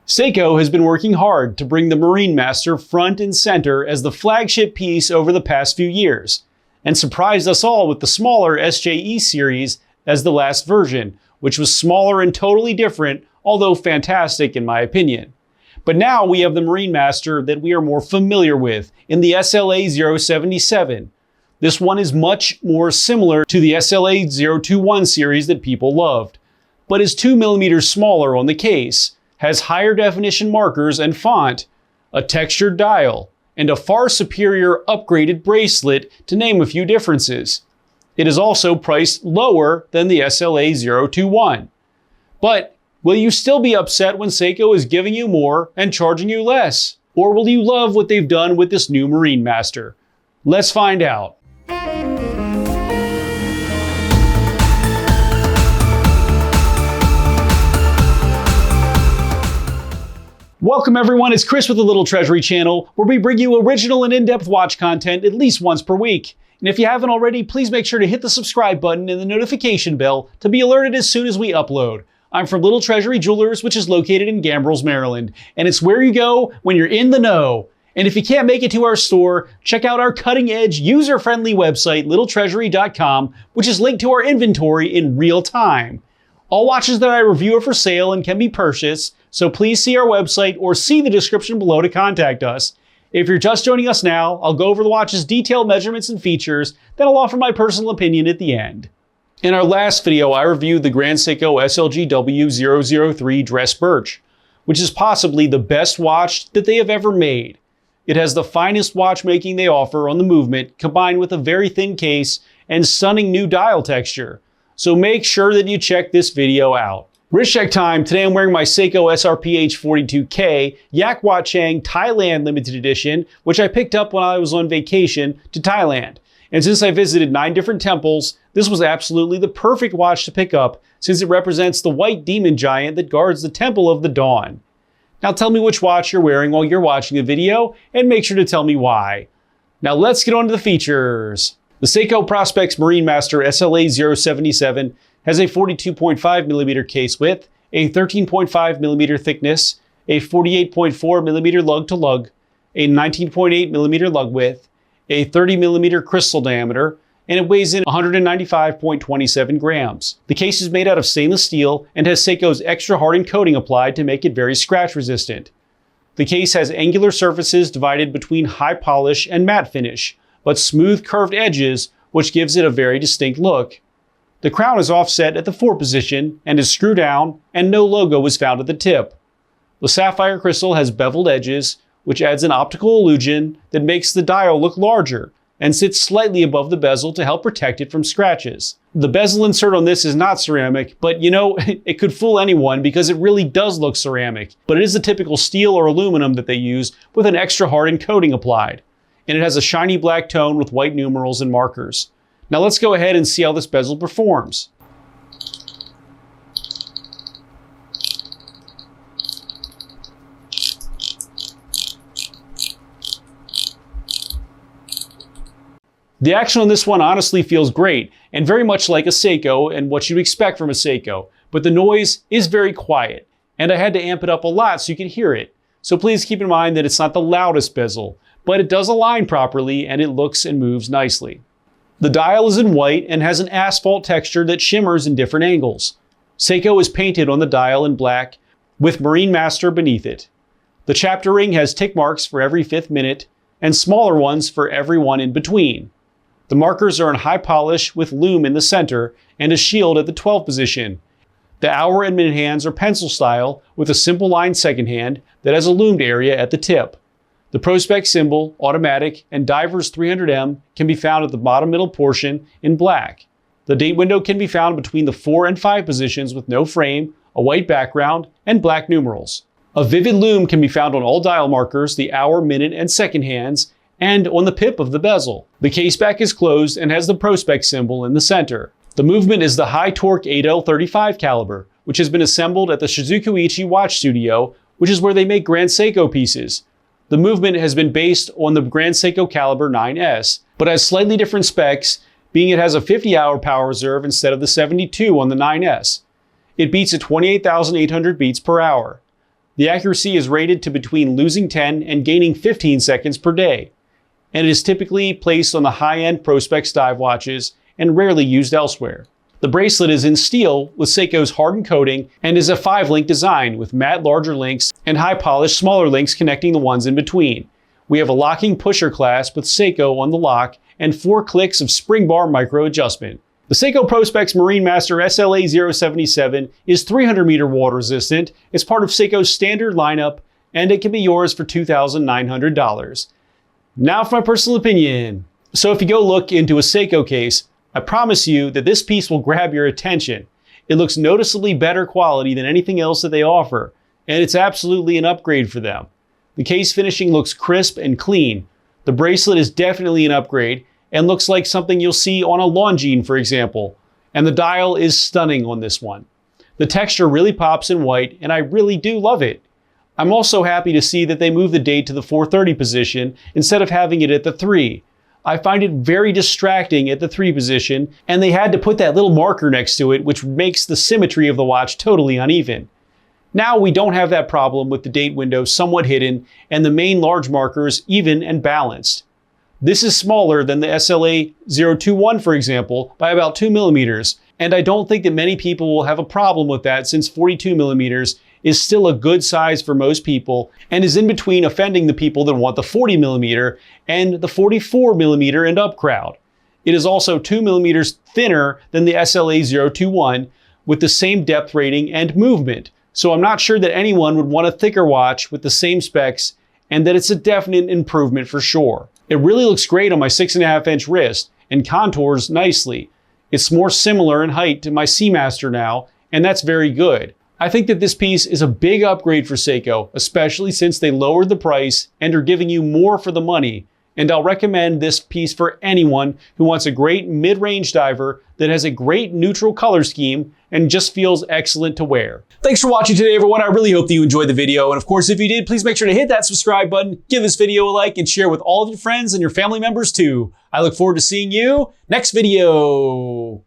Seiko has been working hard to bring the Marinemaster front and center as the flagship piece over the past few years, and surprised us all with the smaller SJE series as the last version, which was smaller and totally different, although fantastic in my opinion. But now we have the Marinemaster that we are more familiar with in the SLA077. This one is much more similar to the SLA021 series that people loved, but is 2mm smaller on the case, has higher definition markers and font, a textured dial, and a far superior upgraded bracelet, to name a few differences. It is also priced lower than the SLA021. But will you still be upset when Seiko is giving you more and charging you less? Or will you love what they've done with this new Marinemaster? Let's find out. Welcome everyone, it's Chris with the Little Treasury channel, where we bring you original and in-depth watch content at least once per week. And if you haven't already, please make sure to hit the subscribe button and the notification bell to be alerted as soon as we upload. I'm from Little Treasury Jewelers, which is located in Gambrills, Maryland, and it's where you go when you're in the know. And if you can't make it to our store, check out our cutting-edge, user-friendly website, littletreasury.com, which is linked to our inventory in real time. All watches that I review are for sale and can be purchased, so please see our website or see the description below to contact us. If you're just joining us now, I'll go over the watch's detailed measurements and features, then I'll offer my personal opinion at the end. In our last video, I reviewed the Grand Seiko SLGW003 Dress Birch, which is possibly the best watch that they have ever made. It has the finest watchmaking they offer on the movement, combined with a very thin case and stunning new dial texture. So make sure that you check this video out. Wrist check time. Today I'm wearing my Seiko SRPH42K Yak Wat Chang Thailand limited edition, which I picked up when I was on vacation to Thailand. And since I visited 9 different temples, this was absolutely the perfect watch to pick up, since it represents the white demon giant that guards the Temple of the Dawn. Now tell me which watch you're wearing while you're watching the video, and make sure to tell me why. Now let's get on to the features. The Seiko Prospex Marinemaster SLA077 has a 42.5mm case width, a 13.5mm thickness, a 48.4mm lug-to-lug, a 19.8mm lug width, a 30mm crystal diameter, and it weighs in 195.27 grams. The case is made out of stainless steel and has Seiko's extra hardened coating applied to make it very scratch resistant. The case has angular surfaces divided between high polish and matte finish, but smooth curved edges, which gives it a very distinct look. The crown is offset at the 4 position and is screw down, and no logo is found at the tip. The sapphire crystal has beveled edges, which adds an optical illusion that makes the dial look larger and sits slightly above the bezel to help protect it from scratches. The bezel insert on this is not ceramic, but you know, it could fool anyone because it really does look ceramic, but it is the typical steel or aluminum that they use with an extra hardened coating applied. And it has a shiny black tone with white numerals and markers. Now let's go ahead and see how this bezel performs. The action on this one honestly feels great, and very much like a Seiko and what you'd expect from a Seiko, but the noise is very quiet, and I had to amp it up a lot so you can hear it. So please keep in mind that it's not the loudest bezel, but it does align properly and it looks and moves nicely. The dial is in white and has an asphalt texture that shimmers in different angles. Seiko is painted on the dial in black with Marinemaster beneath it. The chapter ring has tick marks for every 5th minute and smaller ones for every one in between. The markers are in high polish with lume in the center and a shield at the 12th position. The hour and minute hands are pencil style with a simple line second hand that has a lumed area at the tip. The Prospex symbol, automatic, and Divers 300M can be found at the bottom middle portion in black. The date window can be found between the 4 and 5 positions with no frame, a white background, and black numerals. A vivid lume can be found on all dial markers, the hour, minute, and second hands, and on the pip of the bezel. The case back is closed and has the Prospex symbol in the center. The movement is the high torque 8L35 caliber, which has been assembled at the Shizukuichi Watch Studio, which is where they make Grand Seiko pieces. The movement has been based on the Grand Seiko Caliber 9S, but has slightly different specs, being it has a 50-hour power reserve instead of the 72 on the 9S. It beats at 28,800 beats per hour. The accuracy is rated to between losing 10 and gaining 15 seconds per day, and it is typically placed on the high-end Prospex dive watches and rarely used elsewhere. The bracelet is in steel with Seiko's hardened coating and is a 5-link design with matte larger links and high-polished smaller links connecting the ones in between. We have a locking pusher clasp with Seiko on the lock and 4 clicks of spring bar micro adjustment. The Seiko Prospex Marinemaster SLA077 is 300-meter water resistant. It's part of Seiko's standard lineup, and it can be yours for $2,900. Now for my personal opinion. So if you go look into a Seiko case, I promise you that this piece will grab your attention. It looks noticeably better quality than anything else that they offer, and it's absolutely an upgrade for them. The case finishing looks crisp and clean. The bracelet is definitely an upgrade and looks like something you'll see on a Longines, for example. And the dial is stunning on this one. The texture really pops in white, and I really do love it. I'm also happy to see that they moved the date to the 4:30 position instead of having it at the 3. I find it very distracting at the 3 position, and they had to put that little marker next to it, which makes the symmetry of the watch totally uneven. Now we don't have that problem with the date window somewhat hidden and the main large markers even and balanced. This is smaller than the SLA021, for example, by about 2 millimeters, and I don't think that many people will have a problem with that since 42 millimeters is still a good size for most people and is in between offending the people that want the 40 millimeter and the 44 millimeter and up crowd. It is also 2 millimeters thinner than the SLA021 with the same depth rating and movement. So I'm not sure that anyone would want a thicker watch with the same specs, and that it's a definite improvement for sure. It really looks great on my 6.5-inch wrist and contours nicely. It's more similar in height to my Seamaster now, and that's very good. I think that this piece is a big upgrade for Seiko, especially since they lowered the price and are giving you more for the money. And I'll recommend this piece for anyone who wants a great mid-range diver that has a great neutral color scheme and just feels excellent to wear. Thanks for watching today, everyone. I really hope that you enjoyed the video. And of course, if you did, please make sure to hit that subscribe button, give this video a like, and share with all of your friends and your family members too. I look forward to seeing you next video.